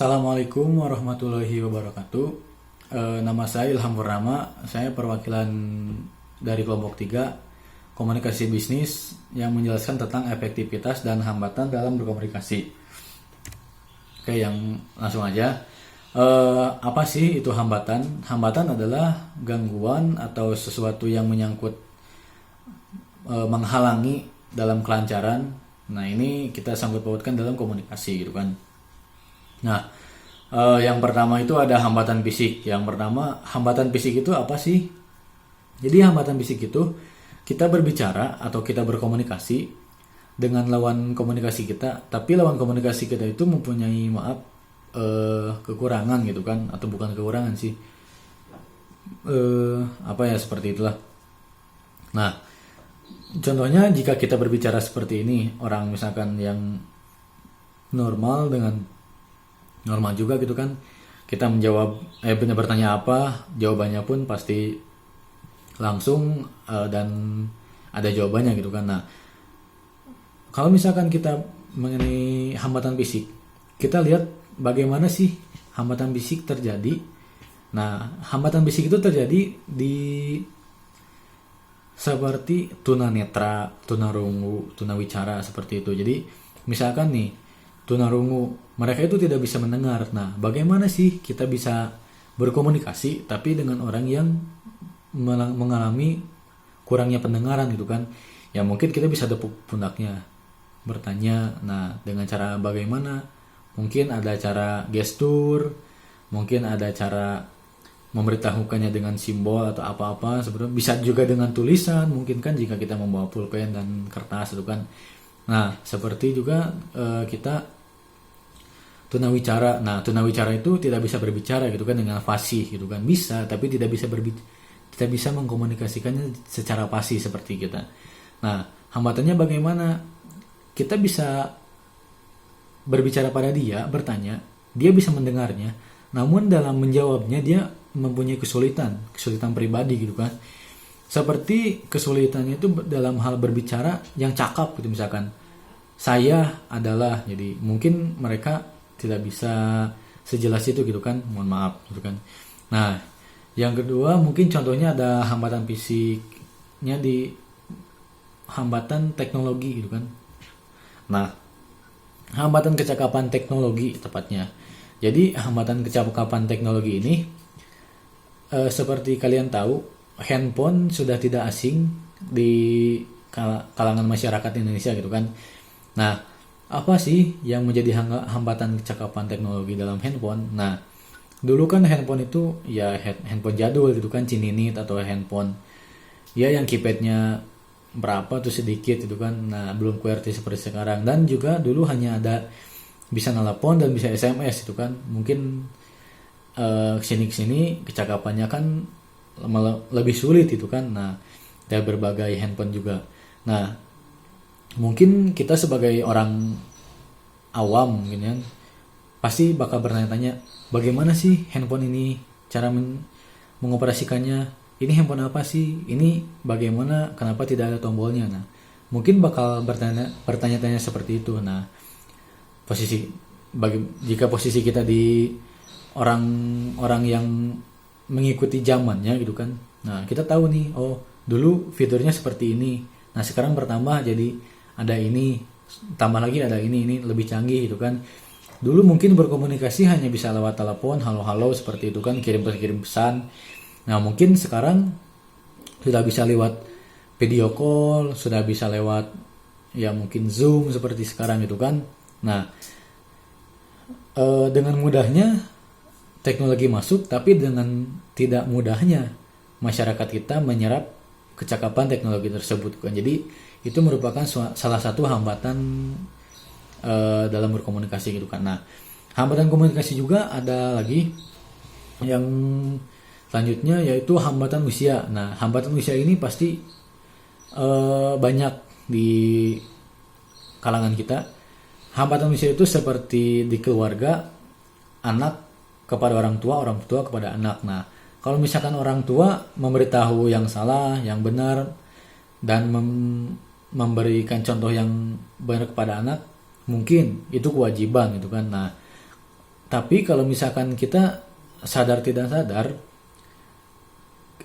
Assalamualaikum warahmatullahi wabarakatuh. Nama saya Ilham Purnama. Saya perwakilan dari kelompok 3 komunikasi bisnis yang menjelaskan tentang efektivitas dan hambatan dalam berkomunikasi. Oke, yang langsung aja. Apa sih itu hambatan? Hambatan adalah gangguan atau sesuatu yang menyangkut menghalangi dalam kelancaran. Nah, ini kita sangkut pautkan dalam komunikasi gitu kan. Nah, yang pertama itu ada hambatan fisik. Yang pertama, hambatan fisik itu apa sih? Jadi hambatan fisik itu kita berbicara atau kita berkomunikasi dengan lawan komunikasi kita, tapi lawan komunikasi kita itu mempunyai kekurangan gitu kan, atau bukan kekurangan sih, apa ya, seperti itulah. Nah, contohnya jika kita berbicara seperti ini, orang misalkan yang normal dengan normal juga gitu kan, kita menjawab bertanya apa, jawabannya pun pasti langsung dan ada jawabannya gitu kan. Nah, kalau misalkan kita mengenai hambatan fisik, kita lihat bagaimana sih hambatan fisik terjadi. Nah, hambatan fisik itu terjadi di seperti tunanetra, tunarungu, tunawicara, seperti itu. Jadi misalkan nih, tunarungu, mereka itu tidak bisa mendengar. Nah, bagaimana sih kita bisa berkomunikasi tapi dengan orang yang mengalami kurangnya pendengaran gitu kan? Ya mungkin kita bisa tepuk pundaknya, bertanya. Nah, dengan cara bagaimana? Mungkin ada cara gestur, mungkin ada cara memberitahukannya dengan simbol atau apa-apa. Sebenarnya bisa juga dengan tulisan, mungkin kan jika kita membawa pulpen dan kertas itu kan. Nah, seperti juga kita tunawicara. Nah, tunawicara itu tidak bisa berbicara gitu kan dengan fasih gitu kan. Bisa, tapi tidak bisa mengkomunikasikannya secara fasih seperti kita. Nah, hambatannya bagaimana? Kita bisa berbicara pada dia, bertanya, dia bisa mendengarnya, namun dalam menjawabnya dia mempunyai kesulitan pribadi gitu kan. Seperti kesulitannya itu dalam hal berbicara yang cakap gitu, misalkan saya adalah, jadi mungkin mereka tidak bisa sejelas itu gitu kan, mohon maaf gitu kan. Nah, yang kedua mungkin contohnya ada hambatan fisiknya di hambatan teknologi gitu kan. Nah, hambatan kecakapan teknologi tepatnya. Jadi hambatan kecakapan teknologi ini seperti kalian tahu, handphone sudah tidak asing di kalangan masyarakat Indonesia gitu kan. Nah, apa sih yang menjadi hambatan kecakapan teknologi dalam handphone? Nah, dulu kan handphone itu ya handphone jadul gitu kan, cininit atau handphone ya yang keypadnya berapa tuh sedikit gitu kan. Nah, belum QWERTY seperti sekarang, dan juga dulu hanya ada bisa nelpon dan bisa SMS itu kan. Mungkin kesini kecakapannya kan lebih sulit itu kan. Nah, ada berbagai handphone juga. Nah, mungkin kita sebagai orang awam mungkin kan pasti bakal bertanya-tanya, bagaimana sih handphone ini, cara mengoperasikannya, ini handphone apa sih, ini bagaimana, kenapa tidak ada tombolnya. Nah, mungkin bakal bertanya-tanya seperti itu. Nah, jika posisi kita di orang yang mengikuti zamannya gitu kan. Nah, kita tahu nih, oh dulu fiturnya seperti ini, nah sekarang bertambah jadi ada ini, tambah lagi ada ini lebih canggih gitu kan. Dulu mungkin berkomunikasi hanya bisa lewat telepon, halo-halo seperti itu kan, kirim pesan. Nah, mungkin sekarang sudah bisa lewat video call, sudah bisa lewat ya mungkin Zoom seperti sekarang gitu kan. Nah, dengan mudahnya teknologi masuk, tapi dengan tidak mudahnya masyarakat kita menyerap kecakapan teknologi tersebut kan. Jadi itu merupakan salah satu hambatan dalam berkomunikasi gitu kan. Nah, hambatan komunikasi juga ada lagi yang selanjutnya, yaitu hambatan usia. Nah, hambatan usia ini pasti banyak di kalangan kita. Hambatan usia itu seperti di keluarga, anak kepada orang tua kepada anak. Nah, kalau misalkan orang tua memberitahu yang salah, yang benar, dan memberikan contoh yang benar kepada anak, mungkin itu kewajiban gitu kan. Nah, Tapi kalau misalkan kita sadar tidak sadar,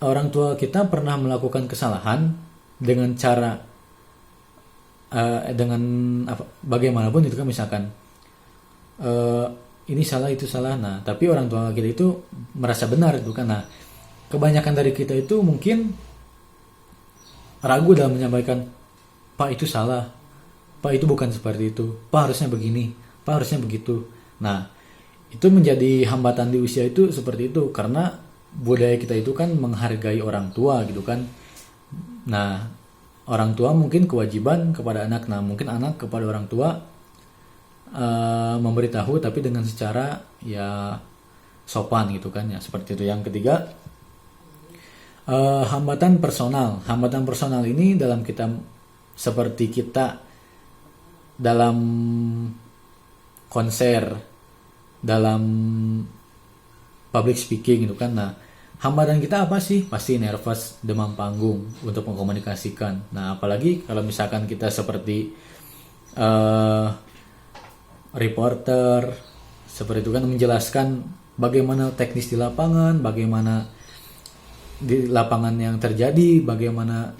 orang tua kita pernah melakukan kesalahan dengan cara dengan bagaimanapun itu kan, misalkan ini salah itu salah. Nah, tapi orang tua kita itu merasa benar itu kan. Nah, kebanyakan dari kita itu mungkin ragu dalam menyampaikan, Pak itu salah, Pak itu bukan seperti itu, Pak harusnya begini, Pak harusnya begitu. Nah, itu menjadi hambatan di usia itu seperti itu, karena budaya kita itu kan menghargai orang tua gitu kan. Nah, orang tua mungkin kewajiban kepada anak, nah mungkin anak kepada orang tua memberitahu tapi dengan secara ya sopan gitu kan, ya seperti itu. Yang ketiga, hambatan personal ini dalam kita, seperti kita dalam konser, dalam public speaking gitu kan. Nah, hambatan kita apa sih? Pasti nervous, demam panggung untuk mengkomunikasikan. Nah, apalagi kalau misalkan kita seperti reporter, seperti itu kan, menjelaskan bagaimana teknis di lapangan, bagaimana di lapangan yang terjadi, bagaimana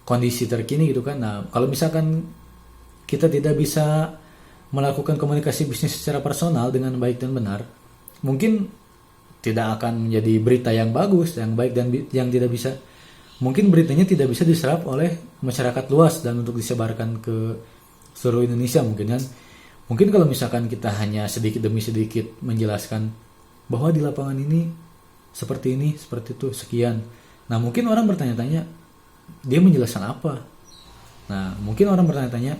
kondisi terkini gitu kan. Nah, kalau misalkan kita tidak bisa melakukan komunikasi bisnis secara personal dengan baik dan benar, mungkin tidak akan menjadi berita yang bagus, yang baik, dan yang tidak bisa, mungkin beritanya tidak bisa diserap oleh masyarakat luas dan untuk disebarkan ke seluruh Indonesia mungkin kan. Mungkin kalau misalkan kita hanya sedikit demi sedikit menjelaskan bahwa di lapangan ini, seperti itu, sekian. Nah, mungkin orang bertanya-tanya, dia menjelaskan apa? Nah, mungkin orang bertanya-tanya,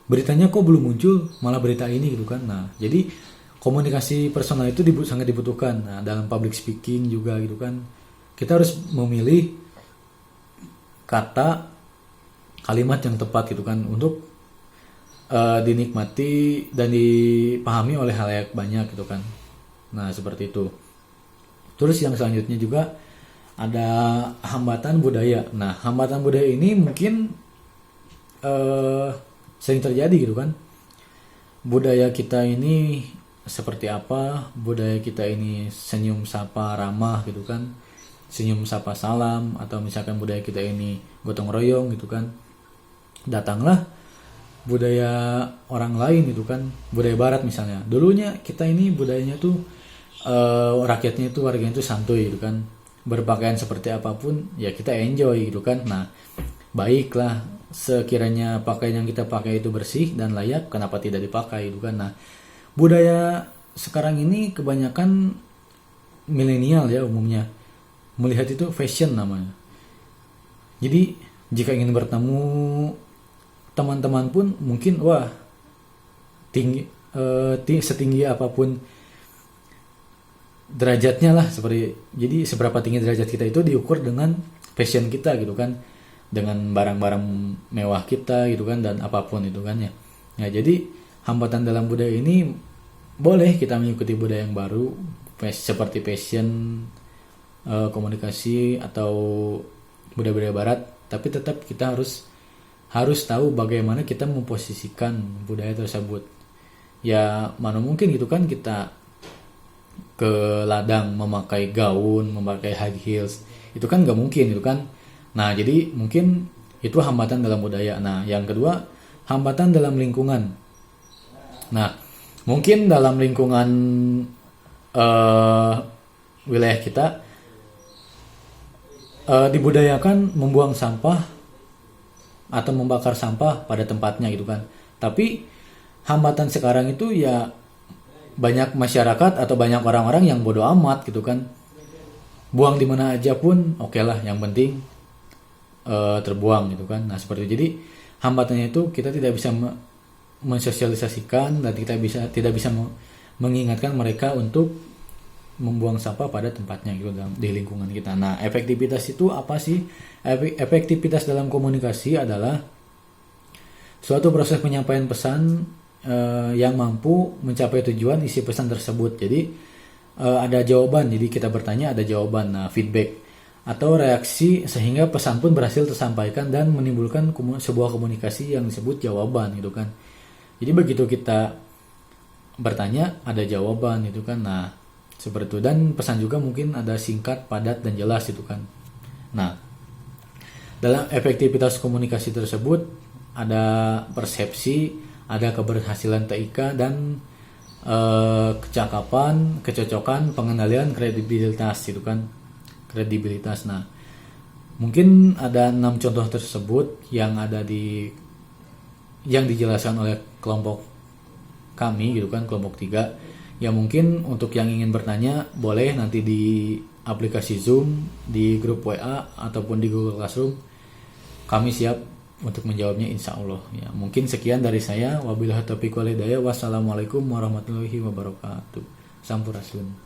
beritanya kok belum muncul, malah berita ini gitu kan. Nah, jadi komunikasi personal itu sangat dibutuhkan. Nah, dalam public speaking juga gitu kan, kita harus memilih kata, kalimat yang tepat gitu kan, untuk dinikmati dan dipahami oleh halayak banyak gitu kan. Nah, seperti itu. Terus yang selanjutnya juga ada hambatan budaya. Nah, hambatan budaya ini mungkin sering terjadi gitu kan. Budaya kita ini seperti apa? Budaya kita ini senyum sapa ramah gitu kan, senyum sapa salam, atau misalkan budaya kita ini gotong royong gitu kan. Datanglah budaya orang lain gitu kan, budaya barat misalnya. Dulunya kita ini budayanya tuh rakyatnya itu, warganya itu santuy gitu kan, berpakaian seperti apapun ya kita enjoy gitu kan. Nah, baiklah, sekiranya pakaian yang kita pakai itu bersih dan layak, kenapa tidak dipakai gitu kan. Nah, budaya sekarang ini kebanyakan milenial ya umumnya melihat itu fashion namanya. Jadi jika ingin bertemu teman-teman pun mungkin setinggi apapun derajatnya lah, seperti, jadi seberapa tinggi derajat kita itu diukur dengan fashion kita gitu kan, dengan barang-barang mewah kita gitu kan, dan apapun itu kan ya. Nah, jadi hambatan dalam budaya ini, boleh kita mengikuti budaya yang baru seperti fashion, komunikasi atau budaya-budaya barat, tapi tetap kita harus tahu bagaimana kita memposisikan budaya tersebut. Ya, mana mungkin gitu kan kita ke ladang memakai gaun, memakai high heels, itu kan nggak mungkin gitu kan. Nah, jadi mungkin itu hambatan dalam budaya. Nah, yang kedua, hambatan dalam lingkungan. Nah, mungkin dalam lingkungan wilayah kita dibudayakan membuang sampah atau membakar sampah pada tempatnya gitu kan. Tapi hambatan sekarang itu ya banyak masyarakat atau banyak orang-orang yang bodoh amat gitu kan. Buang di mana aja pun oke lah, yang penting terbuang gitu kan. Nah, seperti itu. Jadi hambatannya itu kita tidak bisa mensosialisasikan, dan kita tidak bisa mengingatkan mereka untuk membuang sampah pada tempatnya gitu di lingkungan kita. Nah, efektivitas itu apa sih? Efektivitas dalam komunikasi adalah suatu proses penyampaian pesan yang mampu mencapai tujuan isi pesan tersebut. Jadi ada jawaban, jadi kita bertanya ada jawaban. Nah, feedback atau reaksi sehingga pesan pun berhasil tersampaikan dan menimbulkan sebuah komunikasi yang disebut jawaban gitu kan. Jadi begitu kita bertanya ada jawaban itu kan. Nah, seperti itu. Dan pesan juga mungkin ada singkat, padat, dan jelas itu kan. Nah, dalam efektivitas komunikasi tersebut ada persepsi, ada keberhasilan TIK, dan kecakapan, kecocokan, pengendalian, kredibilitas itu kan. Kredibilitas. Nah, mungkin ada 6 contoh tersebut yang dijelaskan oleh kelompok kami gitu kan, kelompok 3. Ya mungkin untuk yang ingin bertanya boleh nanti di aplikasi Zoom, di grup WA ataupun di Google Classroom. Kami siap untuk menjawabnya insya Allah. Ya, mungkin sekian dari saya. Wabillahi taufiq wal hidayah. Wassalamualaikum warahmatullahi wabarakatuh. Sampurasun.